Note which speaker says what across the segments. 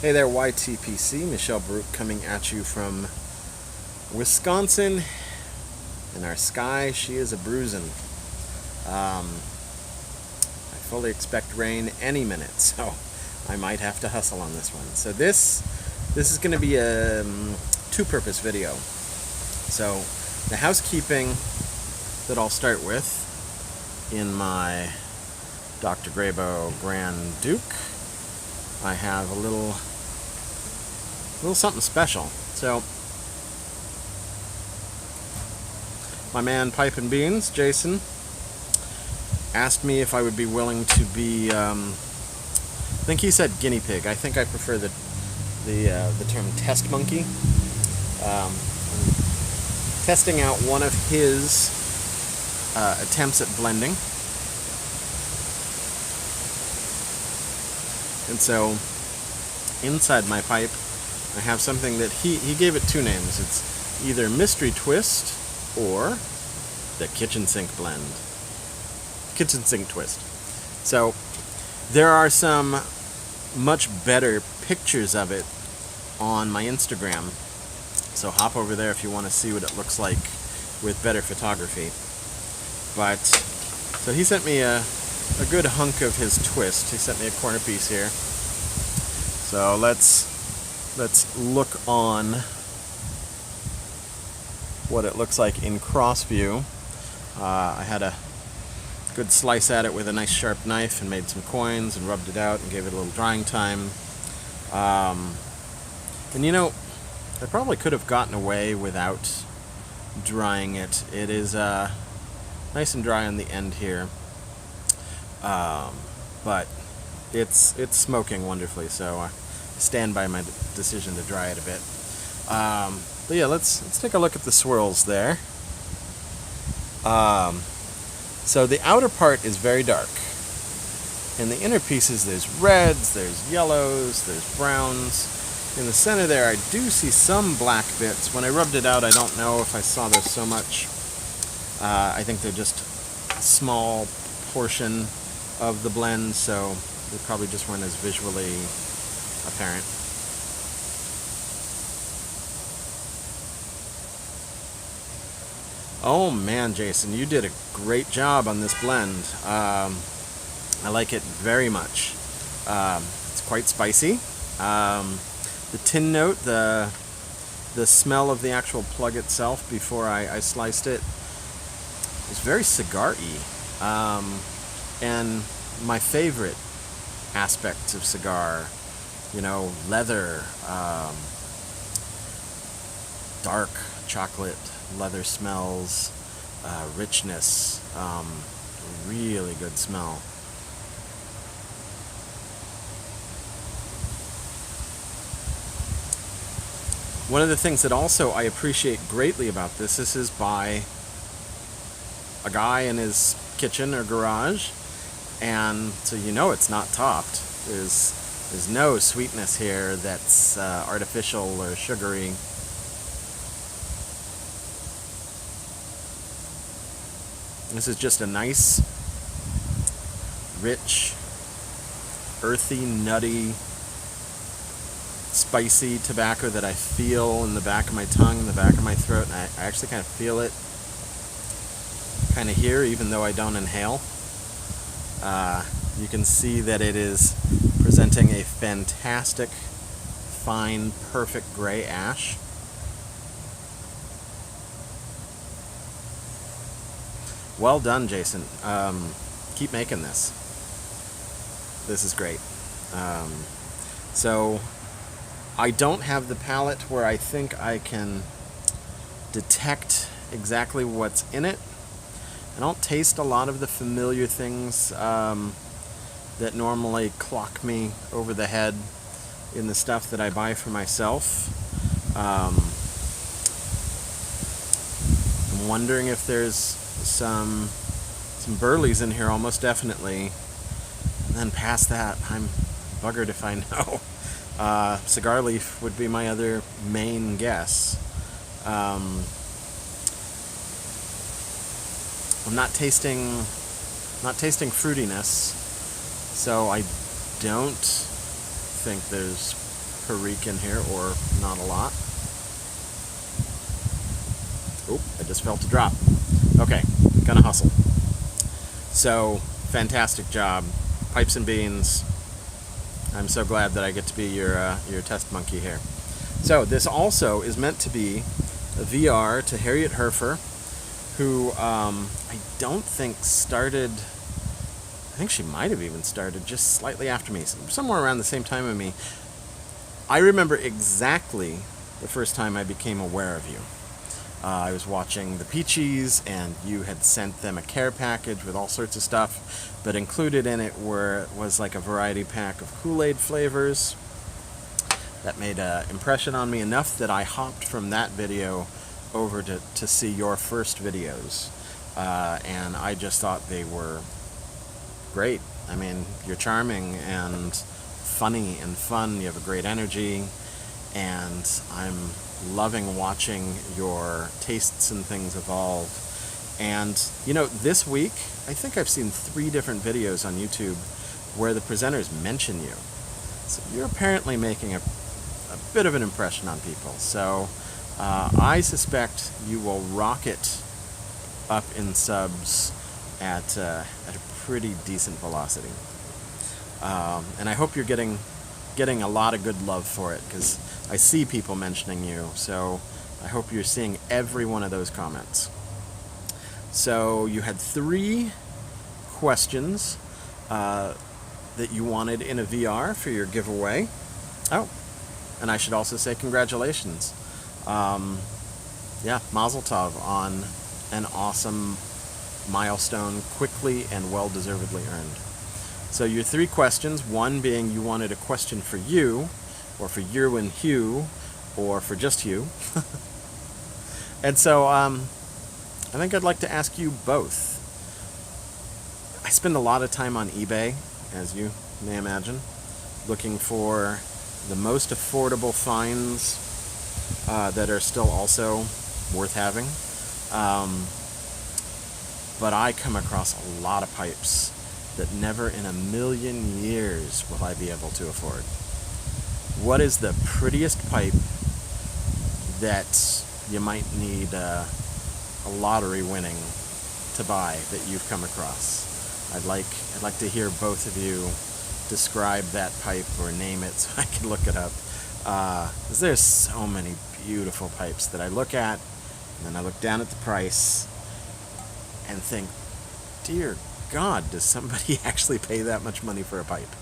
Speaker 1: Hey there, YTPC. Michelle Baruch coming at you from Wisconsin. In our sky, she is a bruising. I fully expect rain any minute, so I might have to hustle on this one. So this is going to be a two-purpose video. So the housekeeping that I'll start with in my Dr. Grabo Grand Duke, I have a little something special. So my man Pipe and Beans, Jason, asked me if I would be willing to be, I think he said guinea pig. I think I prefer the term test monkey. Testing out one of his attempts at blending. And so inside my pipe I have something that he gave it two names. It's either Mystery Twist or the Kitchen Sink Blend. Kitchen Sink Twist. So there are some much better pictures of it on my Instagram. So hop over there if you want to see what it looks like with better photography. But so he sent me a good hunk of his twist. He sent me a corner piece here. So let's look on what it looks like in cross view. I had a good slice at it with a nice sharp knife and made some coins and rubbed it out and gave it a little drying time. And you know, I probably could have gotten away without drying it. It is nice and dry on the end here, but it's smoking wonderfully, so I stand by my decision to dry it a bit. But yeah, let's take a look at the swirls there. So the outer part is very dark. In the inner pieces there's reds, there's yellows, there's browns. In the center there I do see some black bits. When I rubbed it out I don't know if I saw those so much. I think they're just a small portion of the blend, so they probably just weren't as visually apparent. Oh man, Jason, you did a great job on this blend. I like it very much. It's quite spicy. The tin note, the smell of the actual plug itself before I sliced it is very cigar-y. And my favorite aspects of cigar, you know, leather, dark chocolate leather smells, richness, really good smell. One of the things that also I appreciate greatly about this is by a guy in his kitchen or garage, and so you know it's not topped. There's no sweetness here that's artificial or sugary. This is just a nice, rich, earthy, nutty, spicy tobacco that I feel in the back of my tongue, in the back of my throat, and I actually kind of feel it kind of here, even though I don't inhale. You can see that it is presenting a fantastic, fine, perfect gray ash. Well done, Jason. Keep making this. This is great. So I don't have the palate where I think I can detect exactly what's in it. I don't taste a lot of the familiar things that normally clock me over the head in the stuff that I buy for myself. I'm wondering if there's some burleys in here, almost definitely. And then past that, I'm buggered if I know. Cigar leaf would be my other main guess. I'm not tasting fruitiness, so I don't think there's per week in here, or not a lot. Oh, I just felt a drop. Okay, gonna hustle. So, fantastic job. Pipes and beans. I'm so glad that I get to be your test monkey here. So, this also is meant to be a VR to Harriet Herfer, who I don't think started... I think she might have even started just slightly after me, somewhere around the same time as me. I remember exactly the first time I became aware of you. I was watching the Peachies, and you had sent them a care package with all sorts of stuff, but included in it was like a variety pack of Kool-Aid flavors. That made an impression on me enough that I hopped from that video over to see your first videos, and I just thought they were great. I mean, you're charming and funny and fun. You have a great energy, and I'm loving watching your tastes and things evolve. And, you know, this week, I think I've seen 3 different videos on YouTube where the presenters mention you. So you're apparently making a bit of an impression on people. So I suspect you will rocket up in subs at a pretty decent velocity. And I hope you're getting a lot of good love for it, because I see people mentioning you, so I hope you're seeing every one of those comments. So you had 3 questions that you wanted in a VR for your giveaway. Oh, and I should also say congratulations. Yeah, Mazel Tov on an awesome milestone, quickly and well-deservedly earned. So your 3 questions, one being you wanted a question for you, or for you and Hugh, or for just you. And so I think I'd like to ask you both. I spend a lot of time on eBay, as you may imagine, looking for the most affordable finds that are still also worth having. But I come across a lot of pipes that never in a million years will I be able to afford. What is the prettiest pipe that you might need a lottery winning to buy that you've come across? I'd like to hear both of you describe that pipe or name it so I can look it up. 'Cause there's so many beautiful pipes that I look at, and then I look down at the price and think, dear God, does somebody actually pay that much money for a pipe?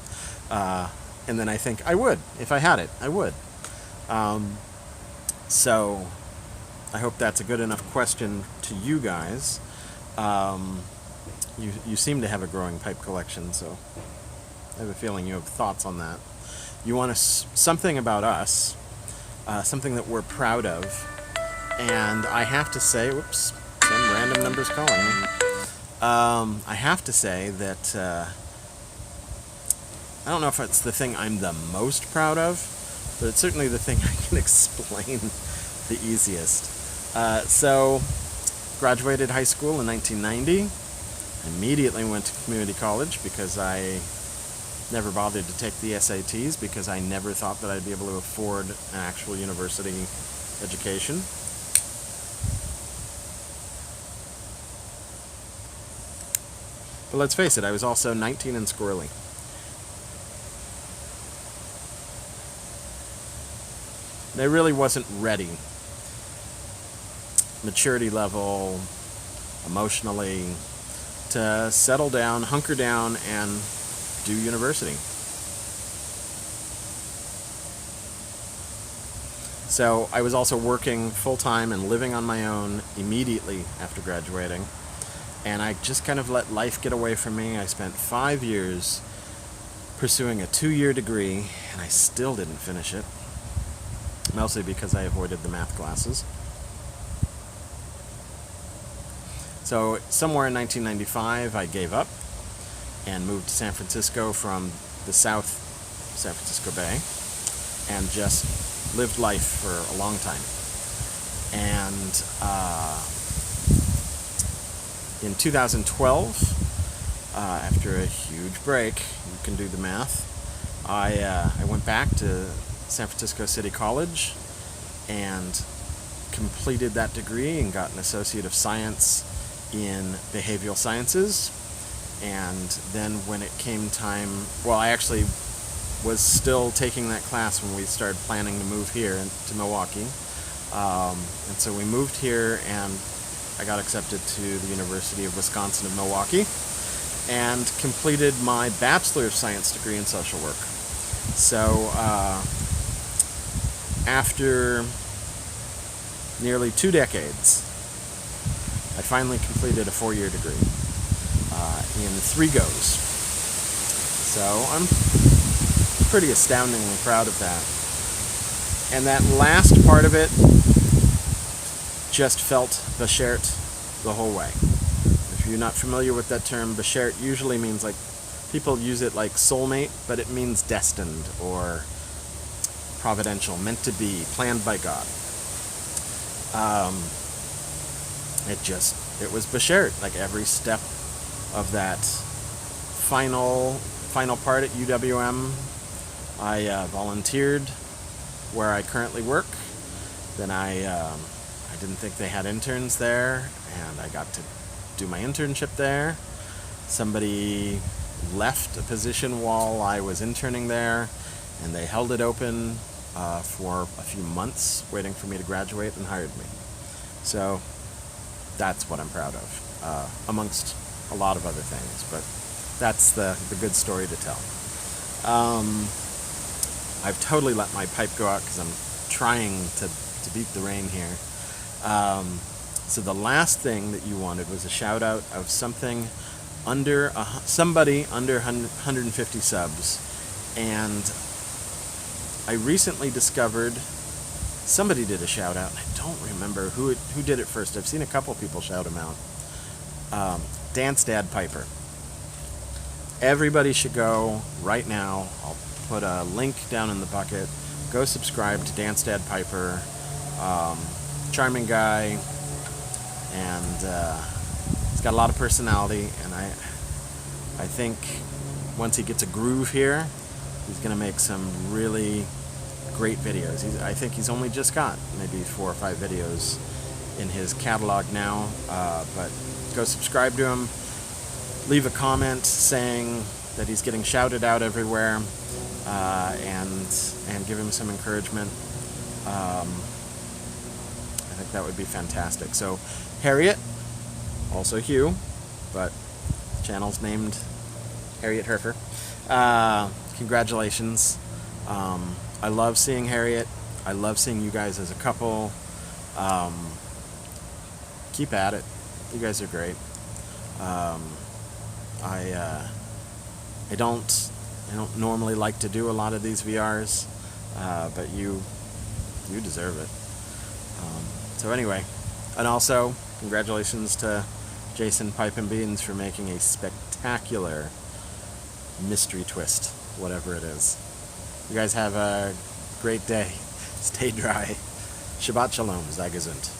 Speaker 1: And then I think, I would. If I had it, I would. So I hope that's a good enough question to you guys. You seem to have a growing pipe collection, so I have a feeling you have thoughts on that. You want something about us, something that we're proud of, and I have to say, whoops, some random numbers calling me. I have to say that I don't know if it's the thing I'm the most proud of, but it's certainly the thing I can explain the easiest. So, graduated high school in 1990. Immediately went to community college because I never bothered to take the SATs because I never thought that I'd be able to afford an actual university education. But let's face it, I was also 19 and squirrely. And I really wasn't ready. Maturity level, emotionally, to settle down, hunker down, and do university. So I was also working full-time and living on my own immediately after graduating. And I just kind of let life get away from me. I spent 5 years pursuing a 2-year degree, and I still didn't finish it. Mostly because I avoided the math classes. So somewhere in 1995, I gave up and moved to San Francisco from the South San Francisco Bay and just lived life for a long time. And in 2012, after a huge break, you can do the math, I went back to San Francisco City College and completed that degree and got an Associate of Science in Behavioral Sciences. And then when it came time, well, I actually was still taking that class when we started planning to move here to Milwaukee. And so we moved here, and I got accepted to the University of Wisconsin of Milwaukee and completed my Bachelor of Science degree in social work. So after nearly 2 decades, I finally completed a 4-year degree in 3 goes. So I'm pretty astoundingly proud of that. And that last part of it just felt Beshert the whole way. If you're not familiar with that term, Beshert usually means, like, people use it like soulmate, but it means destined or providential, meant to be, planned by God. It was Beshert, like every step of that final part at UWM. I volunteered where I currently work. Then I didn't think they had interns there, and I got to do my internship there. Somebody left a position while I was interning there, and they held it open for a few months, waiting for me to graduate, and hired me. So that's what I'm proud of, amongst a lot of other things, but that's the good story to tell. I've totally let my pipe go out because I'm trying to beat the rain here. So the last thing that you wanted was a shout out of somebody under 150 subs, and I recently discovered somebody did a shout out, and I don't remember who did it first. I've seen a couple people shout him out. Dance Dad Piper. Everybody should go right now. I'll put a link down in the bucket. Go subscribe to Dance Dad Piper. Charming guy, and he's got a lot of personality, and I think once he gets a groove here, he's going to make some really great videos. I think he's only just got maybe 4 or 5 videos in his catalog now, but go subscribe to him. Leave a comment saying that he's getting shouted out everywhere, and give him some encouragement. I think that would be fantastic. So Harriet, also Hugh, but the channel's named Harriet Herfer. Congratulations. I love seeing Harriet. I love seeing you guys as a couple. Keep at it. You guys are great. I don't normally like to do a lot of these VRs, but you deserve it. So anyway, and also congratulations to Jason Pipe and Beans for making a spectacular mystery twist, whatever it is. You guys have a great day. Stay dry. Shabbat Shalom. Sei gesund.